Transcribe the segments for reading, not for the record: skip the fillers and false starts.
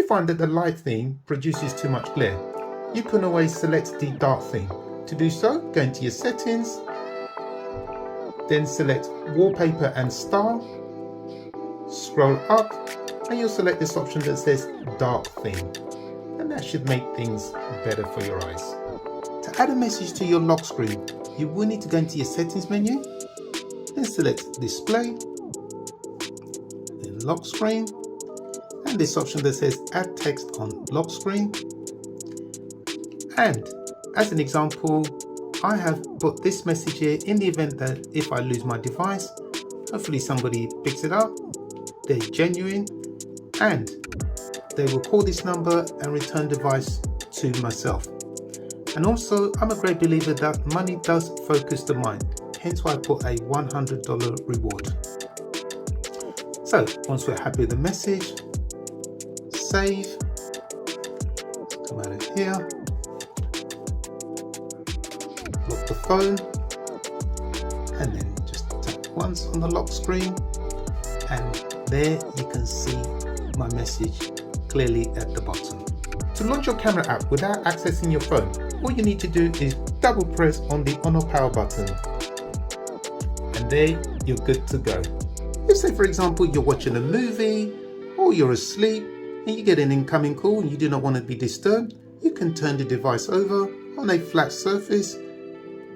find that the light theme produces too much glare, you can always select the dark theme. To do so, go into your settings, then select wallpaper and style, scroll up, and you'll select this option that says dark theme. And that should make things better for your eyes. To add a message to your lock screen, you will need to go into your settings menu, then select display, then lock screen, and this option that says add text on lock screen. And as an example, I have put this message here in the event that if I lose my device, hopefully somebody picks it up, they're genuine, and they will call this number and return device to myself. And also, I'm a great believer that money does focus the mind, hence why I put a $100 reward. So once we're happy with the message, save, come out of here, lock the phone, and then just tap once on the lock screen, and there you can see my message clearly at the bottom. To launch your camera app without accessing your phone, all you need to do is double press on the on or power button, and there you're good to go. If, say for example, you're watching a movie or you're asleep and you get an incoming call and you do not want to be disturbed, you can turn the device over on a flat surface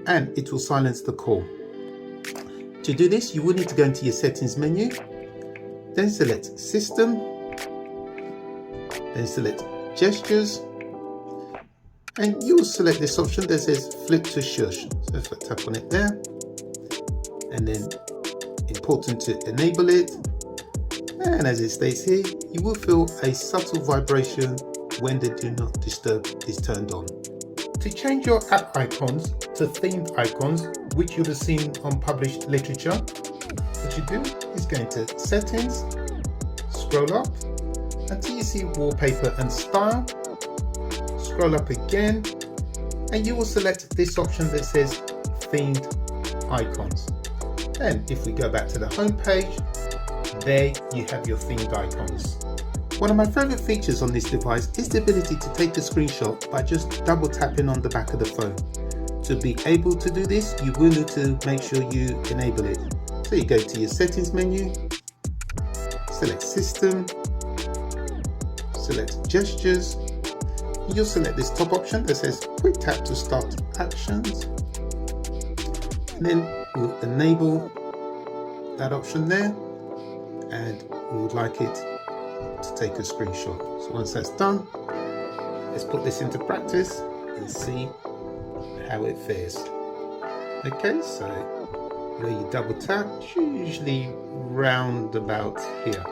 and it will silence the call. To do this, you will need to go into your settings menu, then select system, then select gestures, and you will select this option that says flip to Shhh. So if I tap on it there, and then important to enable it, and as it states here, you will feel a subtle vibration when the do not disturb is turned on. To change your app icons to themed icons, which you'd have seen on published literature, what you do is go into settings, scroll up until you see wallpaper and style, scroll up again, and you will select this option that says themed icons. And if we go back to the home page, there you have your themed icons. One of my favorite features on this device is the ability to take a screenshot by just double tapping on the back of the phone. To be able to do this, you will need to make sure you enable it. So you go to your settings menu, select system, select gestures, you'll select this top option that says quick tap to start actions, and then we'll enable that option there, and we would like it to take a screenshot. So once that's done, let's put this into practice and see how it fares. Okay, so where you double tap, it's usually round about here.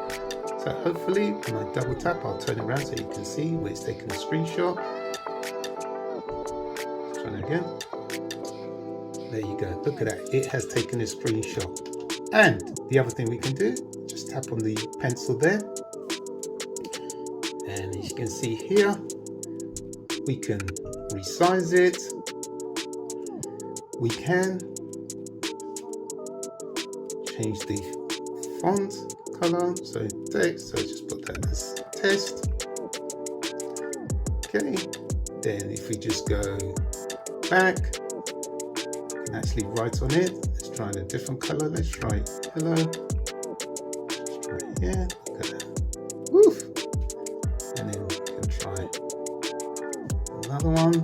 So hopefully when I double tap, I'll turn it around so you can see where it's taking a screenshot. Let's try it again. There you go, look at that, it has taken a screenshot. And the other thing we can do, just tap on the pencil there. And as you can see here, we can resize it. We can change the font color, so text, so just put that as test. Okay, then if we just go back, we can actually write on it. Let's try a different color. Let's try yellow. Let's try it here. Look at that. Woof. And then we can try another one.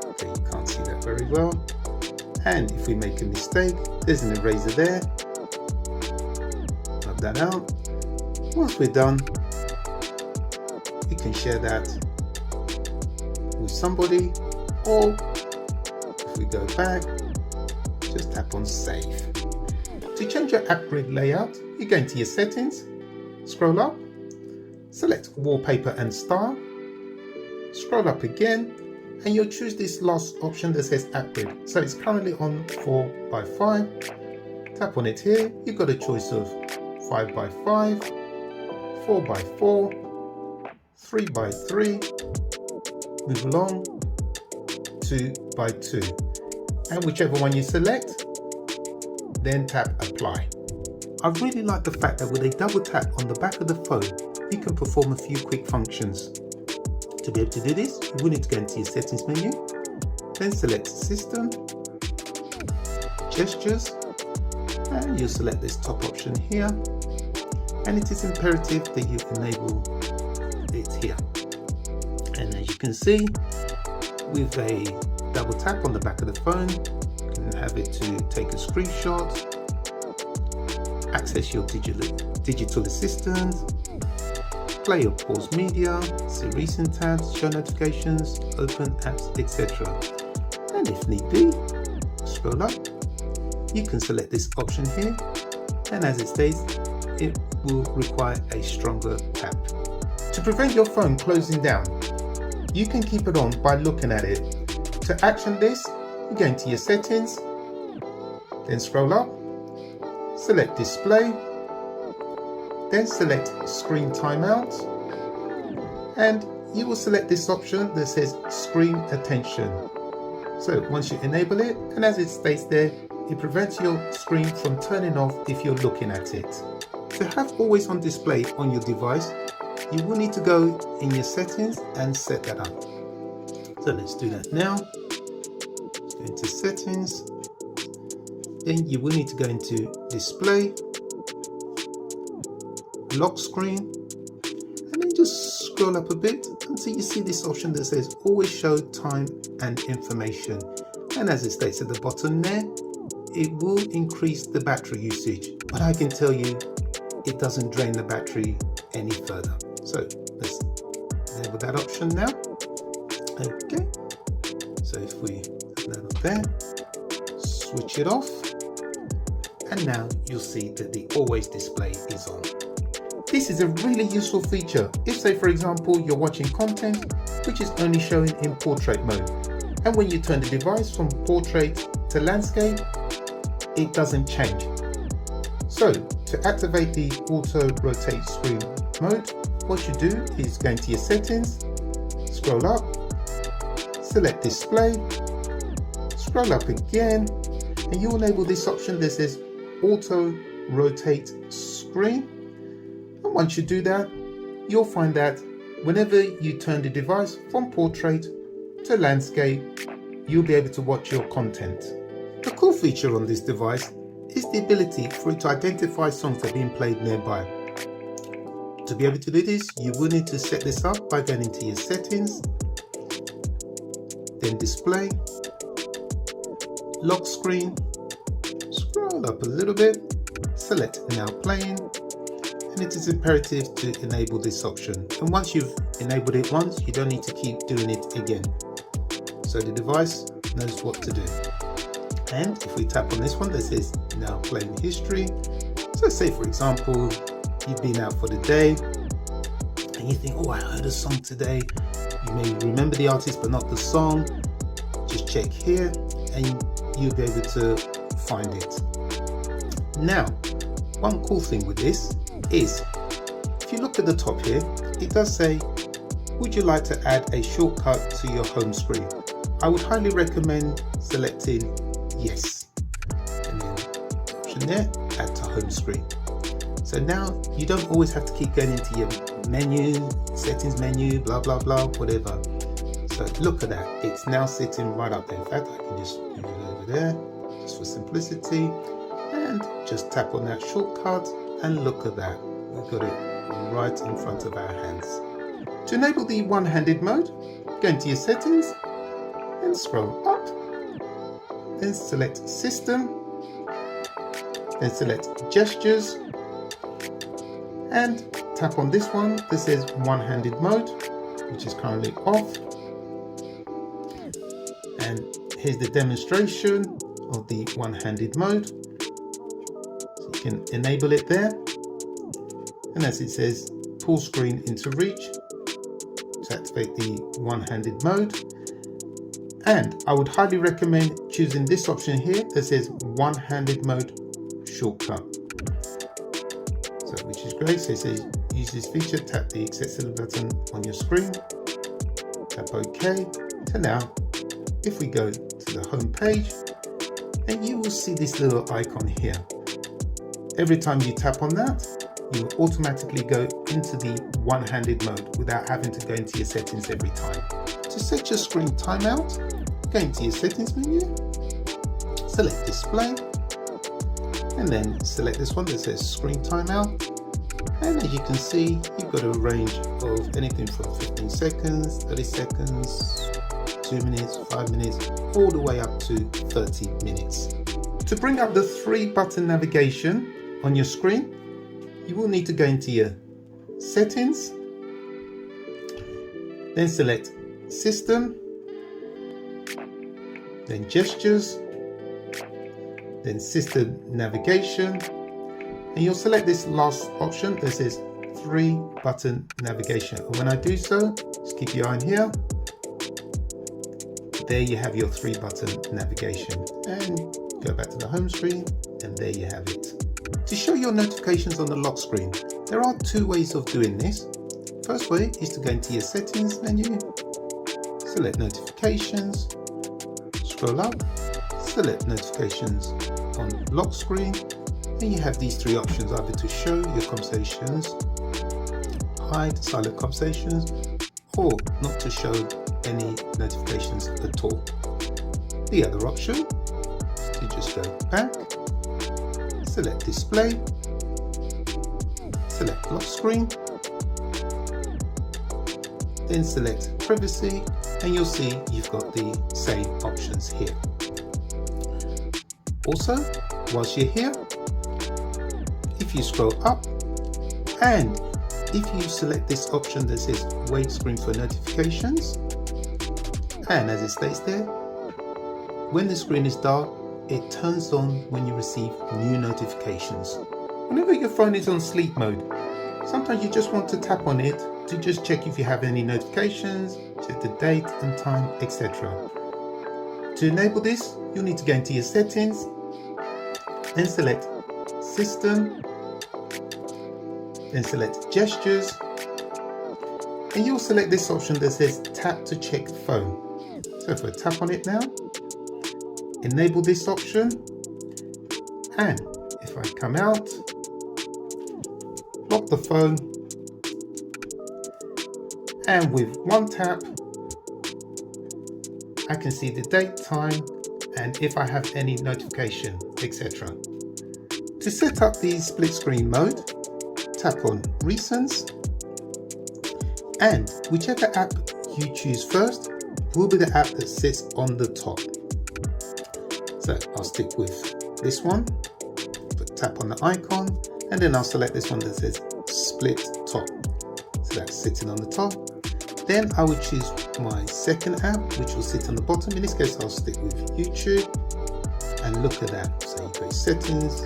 Okay, you can't see that very well. And if we make a mistake, there's an eraser there. Rub that out. Once we're done, we can share that with somebody, or if we go back, just tap on save. To change your app grid layout, you go into your settings, scroll up, select wallpaper and style, scroll up again, and you'll choose this last option that says app grid. So it's currently on 4x5. Tap on it here. You've got a choice of 5x5, 4x4, 3x3, move along, 2x2. And whichever one you select, then tap apply. I really like the fact that with a double tap on the back of the phone, you can perform a few quick functions. To be able to do this, you will need to go into your settings menu, then select System, Gestures, and you select this top option here, and it is imperative that you enable it here. And as you can see, with a double tap on the back of the phone, you can have it to take a screenshot, access your digital assistant, play or pause media, see recent tabs, show notifications, open apps, etc. And if need be, scroll up, you can select this option here, and as it states, it will require a stronger tap. To prevent your phone closing down, you can keep it on by looking at it. To action this, you go into your settings, then scroll up, select Display, then select Screen Timeout, and you will select this option that says Screen Attention. So once you enable it, and as it states there, it prevents your screen from turning off if you're looking at it. To have always on display on your device, you will need to go in your settings and set that up. So let's do that now. Let's go into settings, then you will need to go into display, lock screen, and then just scroll up a bit until you see this option that says always show time and information. And as it states at the bottom there, it will increase the battery usage, but I can tell you it doesn't drain the battery any further. So let's enable that option now. Okay, so if we have that up there, switch it off, and now you'll see that the always display is on. This is a really useful feature if, say for example, you're watching content which is only showing in portrait mode, and when you turn the device from portrait to landscape, it doesn't change. So to activate the auto rotate screen mode, what you do is go into your settings, scroll up, select display, scroll up again, and you enable this option that says auto rotate screen. And once you do that, you'll find that whenever you turn the device from portrait to landscape, you'll be able to watch your content. A cool feature on this device is the ability for it to identify songs that are being played nearby. To be able to do this, you will need to set this up by going into your settings, then display, lock screen, scroll up a little bit, select now playing, and it is imperative to enable this option. And once you've enabled it once, you don't need to keep doing it again. So the device knows what to do. And if we tap on this one that says now playing history, so say for example, you've been out for the day and you think, oh, I heard a song today. You may remember the artist but not the song. Just check here and you'll be able to find it. Now, one cool thing with this is, if you look at the top here, it does say, would you like to add a shortcut to your home screen? I would highly recommend selecting yes, and then option there, add to home screen. So now you don't always have to keep going into your menu, settings menu, blah blah blah, whatever. So look at that, it's now sitting right up there. In fact, I can just move it over there just for simplicity, and just tap on that shortcut, and look at that, we've got it right in front of our hands. To enable the one-handed mode, go into your settings and scroll up, then select System, then select Gestures, and tap on this one that says one-handed mode, which is currently off. And here's the demonstration of the one-handed mode. So you can enable it there, and as it says, pull screen into reach to activate the one-handed mode. And I would highly recommend choosing this option here that says one-handed mode shortcut. So, which is great. So it says use this feature, tap the accessibility button on your screen, tap OK. So now, if we go to the home page, and you will see this little icon here. Every time you tap on that, you will automatically go into the one-handed mode without having to go into your settings every time. To set your screen timeout, go into your settings menu, select display, and then select this one that says screen timeout. And as you can see, you've got a range of anything from 15 seconds, 30 seconds, 2 minutes, 5 minutes, all the way up to 30 minutes. To bring up the 3-button navigation on your screen, you will need to go into your settings, then select system, then gestures, then system navigation, and you'll select this last option that says 3-button navigation. And when I do so, just keep your eye on here. There you have your 3-button navigation, and go back to the home screen, and there you have it. To show your notifications on the lock screen, there are 2 ways of doing this. First way is to go into your settings menu, select notifications, scroll up, select notifications on lock screen, and you have these 3 options, either to show your conversations, hide silent conversations, or not to show any notifications at all. The other option is to just go back, select display, select lock screen, then select privacy, and you'll see you've got the same options here. Also, whilst you're here, if you scroll up and if you select this option that says wait screen for notifications, and as it states there, when the screen is dark, it turns on when you receive new notifications. Whenever your phone is on sleep mode, sometimes you just want to tap on it to just check if you have any notifications, check the date and time, etc. To enable this, you'll need to go into your settings, then select system, then select gestures, and you'll select this option that says tap to check phone. So if I tap on it now, enable this option, and if I come out, lock the phone, and with one tap I can see the date, time, and if I have any notification, etc. To set up the split screen mode, tap on recents, and whichever app you choose first will be the app that sits on the top. So I'll stick with this one, but tap on the icon, and then I'll select this one that says split top. So that's sitting on the top. Then I will choose my second app, which will sit on the bottom. In this case, I'll stick with YouTube, and look at that. So you go settings,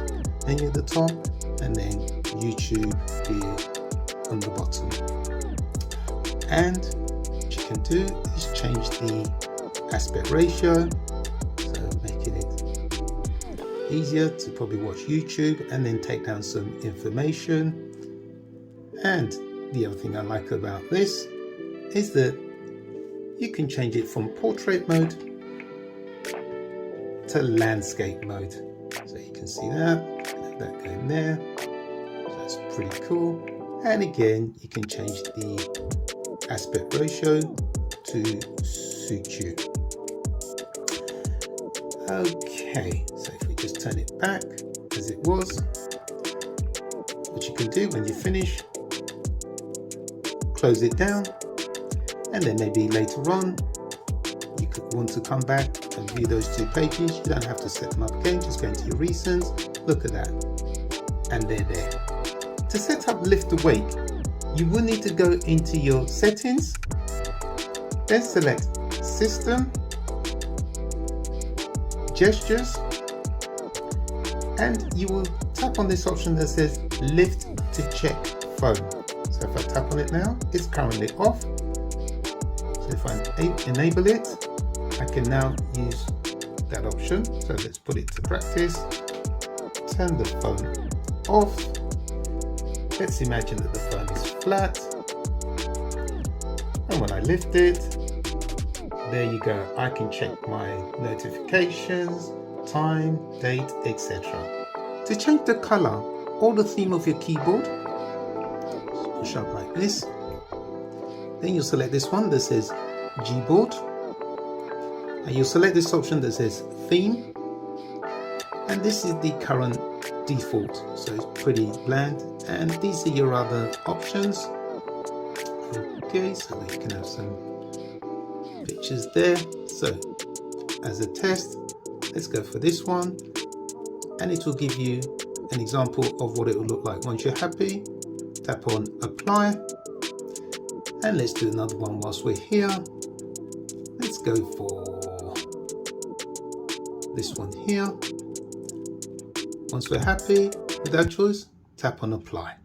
then you're at the top, and then YouTube here on the bottom. And what you can do is change the aspect ratio, so making it easier to probably watch YouTube and then take down some information. And the other thing I like about this is that you can change it from portrait mode to landscape mode. So you can see that going there. So that's pretty cool. And again, you can change the aspect ratio to suit you. Okay, so if we just turn it back as it was, what you can do when you finish, close it down, and then maybe later on you could want to come back and view those 2 pages. You don't have to set them up again, just go into your recents, look at that, and they're there. To set up lift awake, you will need to go into your settings, then select system, gestures, and you will tap on this option that says lift to check phone. So if I tap on it now, it's currently off. So if I enable it, I can now use that option. So let's put it to practice. Turn the phone off. Let's imagine that the phone is flat. And when I lift it, there you go. I can check my notifications, time, date, etc. To change the color or the theme of your keyboard. Push up like this. Then you'll select this one that says Gboard, and you'll select this option that says theme, and this is the current default, so it's pretty bland, and these are your other options. Okay, so we can have some pictures there. So as a test, let's go for this one, and it will give you an example of what it will look like. Once you're happy, tap on apply, and let's do another one whilst we're here. Let's go for this one here. Once we're happy with our choice, tap on apply.